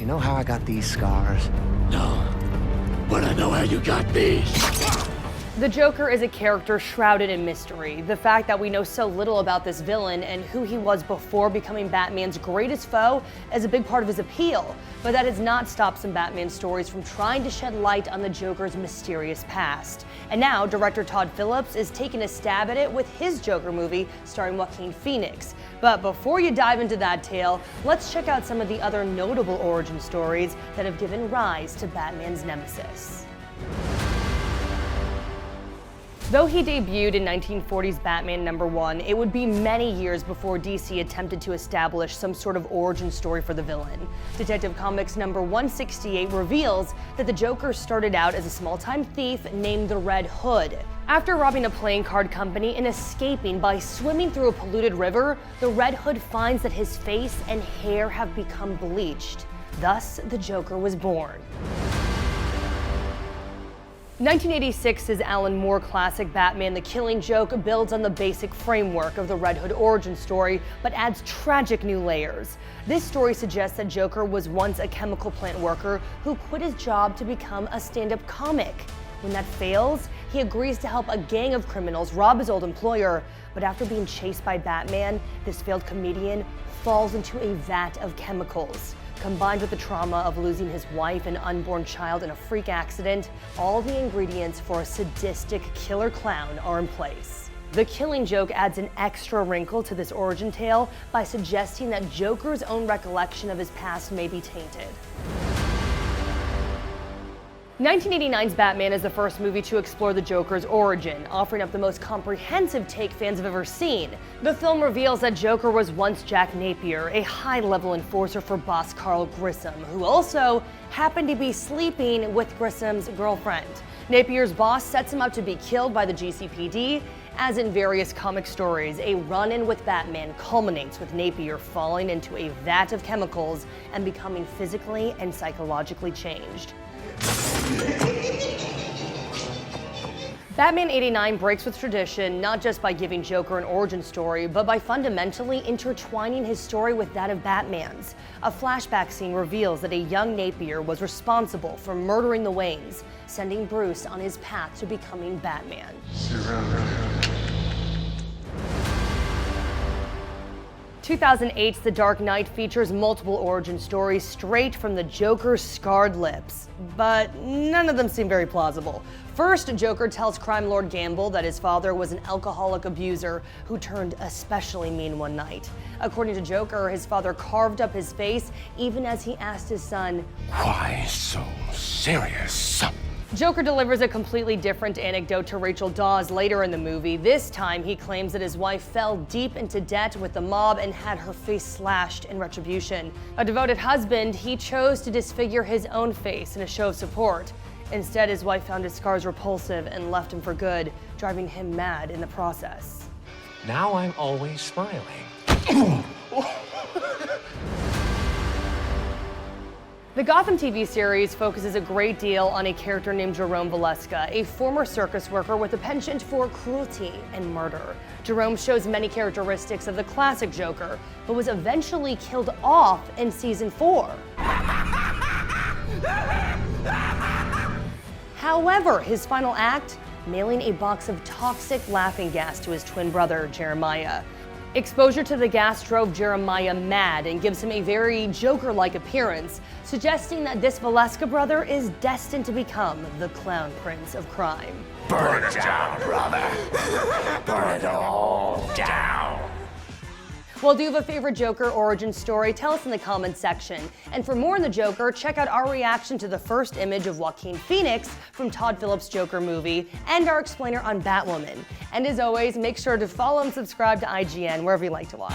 Do you know how I got these scars? No, but I know how you got these. The Joker is a character shrouded in mystery. The fact that we know so little about this villain and who he was before becoming Batman's greatest foe is a big part of his appeal, but that has not stopped some Batman stories from trying to shed light on the Joker's mysterious past. And now, director Todd Phillips is taking a stab at it with his Joker movie starring Joaquin Phoenix. But before you dive into that tale, let's check out some of the other notable origin stories that have given rise to Batman's nemesis. Though he debuted in 1940's Batman #1, it would be many years before DC attempted to establish some sort of origin story for the villain. Detective Comics #168 reveals that the Joker started out as a small-time thief named the Red Hood. After robbing a playing card company and escaping by swimming through a polluted river, the Red Hood finds that his face and hair have become bleached. Thus, the Joker was born. 1986's Alan Moore classic Batman The Killing Joke builds on the basic framework of the Red Hood origin story, but adds tragic new layers. This story suggests that Joker was once a chemical plant worker who quit his job to become a stand-up comic. When that fails, he agrees to help a gang of criminals rob his old employer, but after being chased by Batman, this failed comedian falls into a vat of chemicals. Combined with the trauma of losing his wife and unborn child in a freak accident, all the ingredients for a sadistic killer clown are in place. The Killing Joke adds an extra wrinkle to this origin tale by suggesting that Joker's own recollection of his past may be tainted. 1989's Batman is the first movie to explore the Joker's origin, offering up the most comprehensive take fans have ever seen. The film reveals that Joker was once Jack Napier, a high-level enforcer for boss Carl Grissom, who also happened to be sleeping with Grissom's girlfriend. Napier's boss sets him up to be killed by the GCPD. As in various comic stories, a run-in with Batman culminates with Napier falling into a vat of chemicals and becoming physically and psychologically changed. Batman '89 breaks with tradition not just by giving Joker an origin story, but by fundamentally intertwining his story with that of Batman's. A flashback scene reveals that a young Napier was responsible for murdering the Waynes, sending Bruce on his path to becoming Batman. 2008's The Dark Knight features multiple origin stories straight from the Joker's scarred lips, but none of them seem very plausible. First, Joker tells crime lord Gamble that his father was an alcoholic abuser who turned especially mean one night. According to Joker, his father carved up his face even as he asked his son, Why so serious? Joker delivers a completely different anecdote to Rachel Dawes later in the movie. This time, he claims that his wife fell deep into debt with the mob and had her face slashed in retribution. A devoted husband, he chose to disfigure his own face in a show of support. Instead, his wife found his scars repulsive and left him for good, driving him mad in the process. Now I'm always smiling. The Gotham TV series focuses a great deal on a character named Jerome Valeska, a former circus worker with a penchant for cruelty and murder. Jerome shows many characteristics of the classic Joker, but was eventually killed off in season 4. However, his final act, mailing a box of toxic laughing gas to his twin brother, Jeremiah. Exposure to the gas drove Jeremiah mad and gives him a very Joker-like appearance, suggesting that this Valeska brother is destined to become the Clown Prince of crime. Burn it down, brother. Burn it all down. Well, do you have a favorite Joker origin story? Tell us in the comments section. And for more on the Joker, check out our reaction to the first image of Joaquin Phoenix from Todd Phillips' Joker movie and our explainer on Batwoman. And as always, make sure to follow and subscribe to IGN wherever you like to watch.